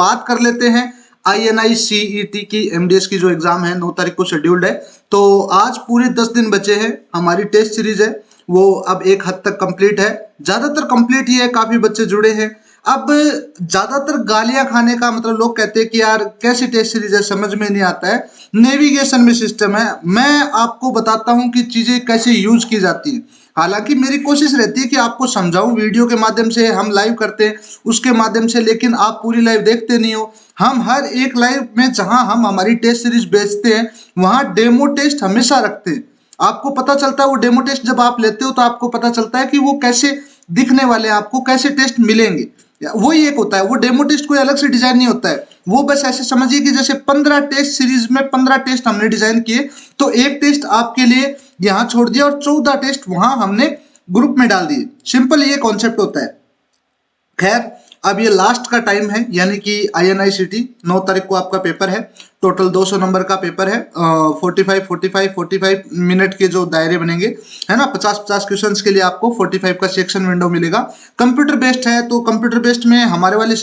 बात कर लेते हैं INI-CET की MDS की जो एग्जाम है 9 तारीख को शेड्यूल्ड है। तो आज पूरे 10 दिन बचे हैं। हमारी टेस्ट सीरीज है वो अब एक हद तक कंप्लीट है, ज्यादातर कंप्लीट ही है, काफी बच्चे जुड़े हैं। अब ज्यादातर गालियां खाने का मतलब लोग कहते हैं कि यार कैसी टेस्ट सीरीज है, समझ में नहीं आता है। नेविगेशन में सिस्टम है, मैं आपको बताता हूं कि चीजें कैसे यूज की जाती हैं। हालांकि मेरी कोशिश रहती है कि आपको समझाऊं, वीडियो के माध्यम से हम लाइव करते हैं उसके माध्यम से, लेकिन आप पूरी लाइव देखते नहीं हो। हम हर एक लाइव में जहां हम हमारी टेस्ट सीरीज बेचते हैं वहां डेमो टेस्ट हमेशा रखते हैं। आपको पता चलता है वो डेमो टेस्ट जब आप लेते हो तो आपको पता चलता है कि वो कैसे दिखने वाले हैं, आपको कैसे टेस्ट मिलेंगे। वही एक होता है, वो डेमो टेस्ट कोई अलग से डिजाइन नहीं होता है। वो बस ऐसे समझिए कि जैसे 15 टेस्ट सीरीज में 15 टेस्ट हमने डिजाइन किए, तो एक टेस्ट आपके लिए यहां छोड़ दिया और 14 टेस्ट वहां हमने ग्रुप में डाल दिए। सिंपल ये कॉन्सेप्ट होता है। खैर, अब ये लास्ट का टाइम है, यानी कि INI-CET 9 तारीख को आपका पेपर है। टोटल 200 नंबर का पेपर है। 45 मिनट के जो दायरे बनेंगे, है ना, 50-50 क्वेश्चंस के लिए आपको 45 का सेक्शन विंडो मिलेगा। कंप्यूटर बेस्ड है, तो कंप्यूटर बेस्ड में हमारे वाले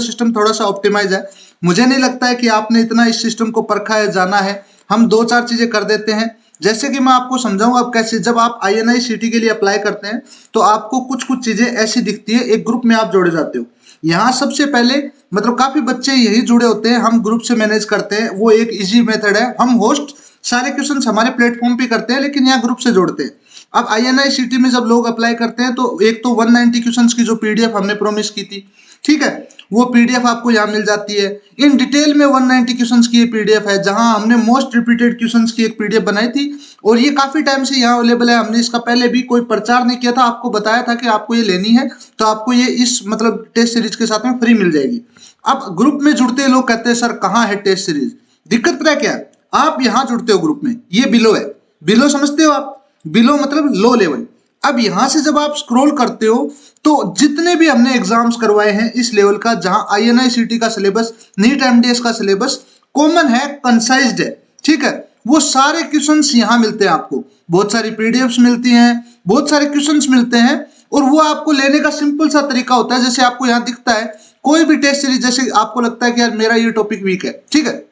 सिस्टम थोड़ा सा ऑप्टिमाइज है। मुझे नहीं लगता है कि आपने इतना इस सिस्टम को परखा है, जाना है। हम 2-4 चीजें कर देते हैं, जैसे कि मैं आपको समझाऊं अब कैसे। जब आप INI-CET के लिए अप्लाई करते हैं तो आपको कुछ कुछ चीजें ऐसी दिखती है, एक ग्रुप में आप जोड़े जाते हो। यहाँ सबसे पहले मतलब काफी बच्चे यही जुड़े होते हैं, हम ग्रुप से मैनेज करते हैं, वो एक इजी मेथड है। हम होस्ट सारे क्वेश्चन हमारे प्लेटफॉर्म पे करते हैं, लेकिन यहाँ ग्रुप से जोड़ते हैं। अब INI-CET में जब लोग अप्लाई करते हैं तो एक तो 190 क्वेश्चंस की जो PDF हमने प्रोमिस की थी, ठीक है, वो PDF आपको यहाँ मिल जाती है। इन डिटेल में 190 क्वेश्चंस की ये PDF है, जहां हमने मोस्ट रिपीटेड क्वेश्चंस की एक PDF बनाई थी, और ये काफी टाइम से यहाँ अवेलेबल है। हमने इसका पहले भी कोई प्रचार नहीं किया था, आपको बताया था कि आपको ये लेनी है तो आपको ये इस मतलब टेस्ट सीरीज के साथ में फ्री मिल जाएगी। अब ग्रुप में जुड़ते लोग कहते हैं सर कहाँ है टेस्ट सीरीज। दिक्कत पता है क्या है, आप यहाँ जुड़ते हो ग्रुप में, ये बिलो है। बिलो समझते हो आप, बिलो मतलब लो लेवल। अब यहां से जब आप स्क्रॉल करते हो तो जितने भी हमने एग्जाम्स करवाए हैं इस लेवल का, जहां INI-CET का सिलेबस, नीट MDS का सिलेबस कॉमन है, कंसाइज्ड है, ठीक है, वो सारे क्वेश्चंस यहां मिलते हैं आपको। बहुत सारी PDFs मिलती हैं, बहुत सारे क्वेश्चंस मिलते हैं, और वो आपको लेने का सिंपल सा तरीका होता है। जैसे आपको यहाँ दिखता है कोई भी टेस्ट सीरीज, जैसे आपको लगता है कि यार मेरा ये टॉपिक वीक है, ठीक है,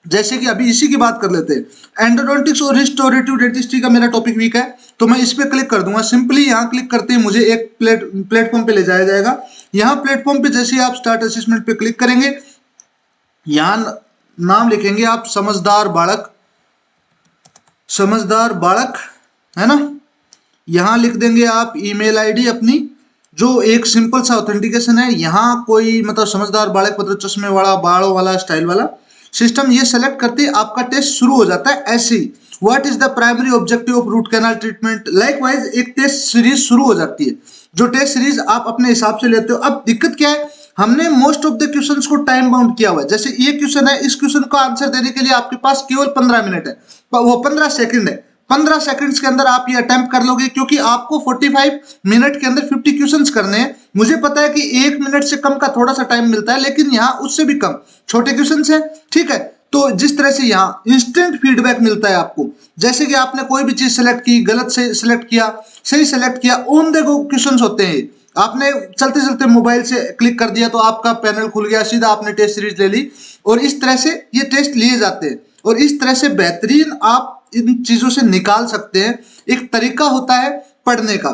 जैसे कि अभी इसी की बात कर लेते हैं, एंडोडोंटिक्स और रिस्टोरेटिव डेंटिस्ट्री का मेरा टॉपिक वीक है, तो मैं इस पे क्लिक कर दूंगा। सिंपली यहाँ क्लिक करते ही मुझे एक प्लेटफॉर्म पे ले जाया जाएगा। यहाँ प्लेटफॉर्म पे जैसे आप स्टार्ट असेसमेंट पे क्लिक करेंगे, यहाँ नाम लिखेंगे आप समझदार बालक, है ना। यहाँ लिख देंगे आप ईमेल ID अपनी, जो एक सिंपल सा ऑथेंटिकेशन है। यहाँ कोई मतलब समझदार बालक मतलब चश्मे वाला, बालों वाला, स्टाइल वाला। सिस्टम ये सेलेक्ट करते ही आपका टेस्ट शुरू हो जाता है ऐसे ही। What is the primary objective of root canal treatment, likewise एक टेस्ट सीरीज शुरू हो जाती है, जो टेस्ट सीरीज आप अपने हिसाब से लेते हो। अब दिक्कत क्या है, हमने मोस्ट ऑफ द क्वेश्चंस को टाइम बाउंड किया हुआ है। जैसे ये क्वेश्चन है, इस क्वेश्चन का आंसर देने के लिए आपके पास केवल 15 मिनट है, वो 15 सेकंड है। 15 सेकंड्स के अंदर आप ये अटेम्प्ट कर लोगे, क्योंकि आपको 45 मिनट के अंदर 50 क्वेश्चंस करने हैं। मुझे पता है कि 1 मिनट से कम का थोड़ा सा टाइम मिलता है, लेकिन यहाँ उससे भी कम छोटे क्वेश्चंस हैं, ठीक है। तो जिस तरह से यहाँ इंस्टेंट फीडबैक मिलता है आपको, जैसे कि आपने कोई भी चीज सेलेक्ट की, गलत से सिलेक्ट किया, सही सेलेक्ट किया, ऑन द गो क्वेश्चंस होते हैं। आपने चलते चलते मोबाइल से क्लिक कर दिया तो आपका पैनल खुल गया, सीधा आपने टेस्ट सीरीज ले ली, और इस तरह से ये टेस्ट लिए जाते हैं, और इस तरह से बेहतरीन आप इन चीजों से निकाल सकते हैं। एक तरीका होता है पढ़ने का।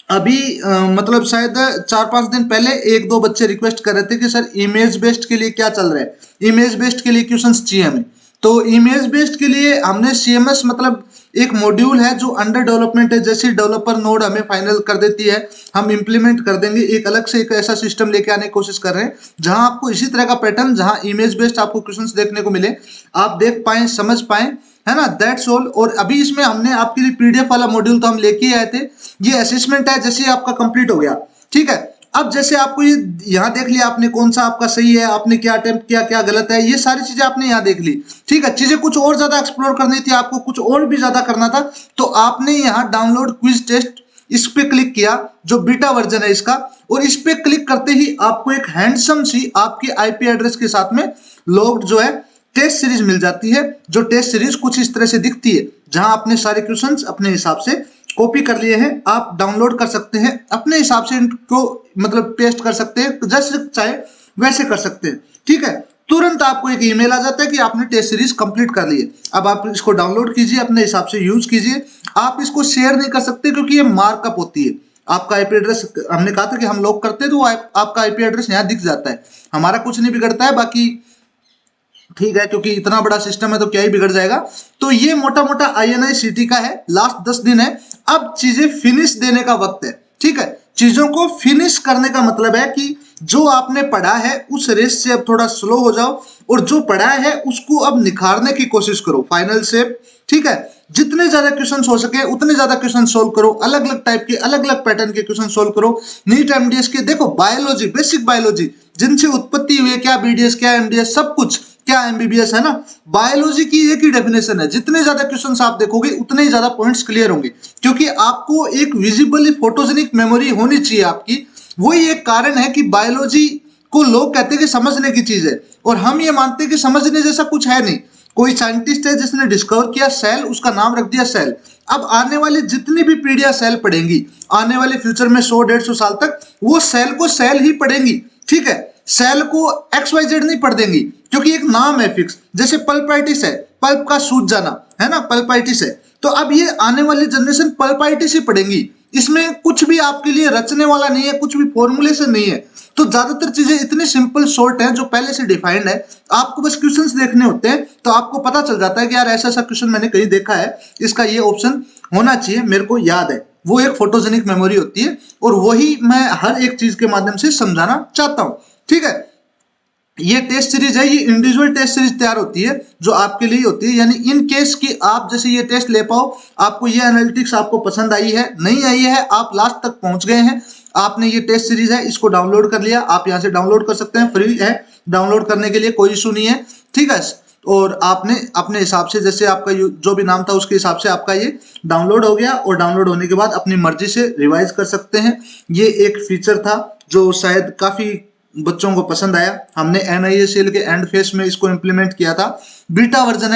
अभी मतलब शायद 4-5 दिन पहले 1-2 बच्चे रिक्वेस्ट कर रहे थे कि सर इमेज बेस्ड के लिए क्या चल रहा है, इमेज बेस्ड के लिए क्वेश्चंस चाहिए हमें। तो इमेज बेस्ड के लिए हमने CMS मतलब एक मॉड्यूल है जो अंडर डेवलपमेंट है। जैसे डेवलपर नोड हमें फाइनल कर देती है, हम इंप्लीमेंट कर देंगे। एक अलग से एक ऐसा सिस्टम लेके आने की कोशिश कर रहे हैं जहां आपको इसी तरह का पैटर्न, जहां इमेज बेस्ड आपको क्वेश्चंस देखने को मिले, आप देख पाए, समझ पाए, है ना, दैट्स ऑल। और अभी इसमें हमने आपके लिए PDF वाला मॉड्यूल तो हम लेके ही आए थे। ये असेसमेंट है, जैसे आपका कंप्लीट हो गया, ठीक है। अब जैसे आपको ये यहाँ देख लिया आपने, कौन सा आपका सही है, आपने क्या अटेम्प्ट किया, क्या गलत है, ये सारी चीजें आपने यहाँ देख ली, ठीक है। चीजें कुछ और ज्यादा एक्सप्लोर करनी थी, आपको कुछ और भी ज्यादा करना था, तो आपने यहाँ डाउनलोड क्विज टेस्ट, इस पे क्लिक किया, जो बीटा वर्जन है इसका, और इस पे क्लिक करते ही आपको एक हैंडसम सी आपकी IP एड्रेस के साथ में लॉग्ड जो है टेस्ट सीरीज मिल जाती है। जो टेस्ट सीरीज कुछ इस तरह से दिखती है, जहां आपने सारे क्वेश्चंस अपने हिसाब से कॉपी कर लिए हैं, आप डाउनलोड कर सकते हैं, अपने हिसाब से इनको मतलब पेस्ट कर सकते हैं, जैसे चाहे वैसे कर सकते हैं। ठीक है, तुरंत आपको एक ईमेल आ जाता है कि आपने टेस्ट सीरीज कंप्लीट कर ली है। अब आप इसको डाउनलोड कीजिए, अपने हिसाब से यूज कीजिए। आप इसको शेयर नहीं कर सकते क्योंकि ये मार्कअप होती है। आपका आईपी एड्रेस, हमने कहा था कि हम लॉक करते हैं, तो आपका आईपी एड्रेस यहाँ दिख जाता है। हमारा कुछ नहीं बिगड़ता है, बाकी ठीक है, क्योंकि इतना बड़ा सिस्टम है तो क्या ही बिगड़ जाएगा। तो ये मोटा मोटा INI-CT का है, लास्ट 10 दिन है। अब चीजें फिनिश देने का वक्त है। ठीक है, चीजों को फिनिश करने का मतलब है कि जो आपने पढ़ा है उस रेस से अब थोड़ा स्लो हो जाओ, और जो पढ़ा है उसको अब निखारने की कोशिश करो फाइनल से। ठीक है, जितने ज्यादा क्वेश्चन हो सके उतने ज्यादा क्वेश्चन सोल्व करो, अलग अलग टाइप के, अलग अलग पैटर्न के क्वेश्चन सोल्व करो। नीट MDS के देखो, बायोलॉजी, बेसिक बायोलॉजी जिनसे उत्पत्ति हुई है, क्या BDS, क्या MDS, सब कुछ, क्या MBBS है ना, बायोलॉजी की एक ही डेफिनेशन है। जितने ज्यादा क्वेश्चंस आप देखोगे उतने ही ज्यादा पॉइंट्स क्लियर होंगे, क्योंकि आपको एक विजिबली फोटोजेनिक मेमोरी होनी चाहिए आपकी। वही एक कारण है कि बायोलॉजी को लोग कहते हैं कि समझने की चीज है, और हम ये मानते हैं कि समझने जैसा कुछ है नहीं। कोई साइंटिस्ट है जिसने डिस्कवर किया सेल, उसका नाम रख दिया सेल। अब आने वाली जितनी भी पीढ़ियां सेल पढ़ेंगी, आने वाले फ्यूचर में 100-150 साल तक वो सेल को सेल ही पढ़ेंगी। ठीक है, सेल को XYZ नहीं पढ़ देंगी, क्योंकि एक नाम है फिक्स। जैसे पल्पाइटिस है, पल्प का सूज जाना है ना, पल्पाइटिस है। तो अब ये आने वाली जनरेशन पल्पाइटिस ही पढ़ेंगी। इसमें कुछ भी आपके लिए रचने वाला नहीं है, कुछ भी फॉर्मूलेशन नहीं है। तो ज्यादातर चीजें इतनी सिंपल शॉर्ट हैं जो पहले से डिफाइंड है। आपको बस क्वेश्चंस देखने होते हैं, तो आपको पता चल जाता है कि यार ऐसा ऐसा क्वेश्चन मैंने कहीं देखा है, इसका ये ऑप्शन होना चाहिए, मेरे को याद है। वो एक फोटोजेनिक मेमोरी होती है, और वही मैं हर एक चीज के माध्यम से समझाना चाहता हूं। ठीक है, ये टेस्ट सीरीज है, ये इंडिविजुअल टेस्ट सीरीज तैयार होती है जो आपके लिए होती है। यानी इन केस कि आप जैसे ये टेस्ट ले पाओ, आपको ये एनालिटिक्स आपको पसंद आई है, नहीं आई है, आप लास्ट तक पहुंच गए हैं, आपने ये टेस्ट सीरीज है इसको डाउनलोड कर लिया, आप यहां से डाउनलोड कर सकते हैं, फ्री है डाउनलोड करने के लिए, कोई इशू नहीं है। ठीक है, और आपने अपने हिसाब से, जैसे आपका जो भी नाम था उसके हिसाब से आपका ये डाउनलोड हो गया, और डाउनलोड होने के बाद अपनी मर्जी से रिवाइज कर सकते हैं। ये एक फीचर था जो शायद काफी बच्चों को पसंद आया। हमने NISL के एंड फेस में इसको इंप्लीमेंट किया था, बीटा वर्जन है।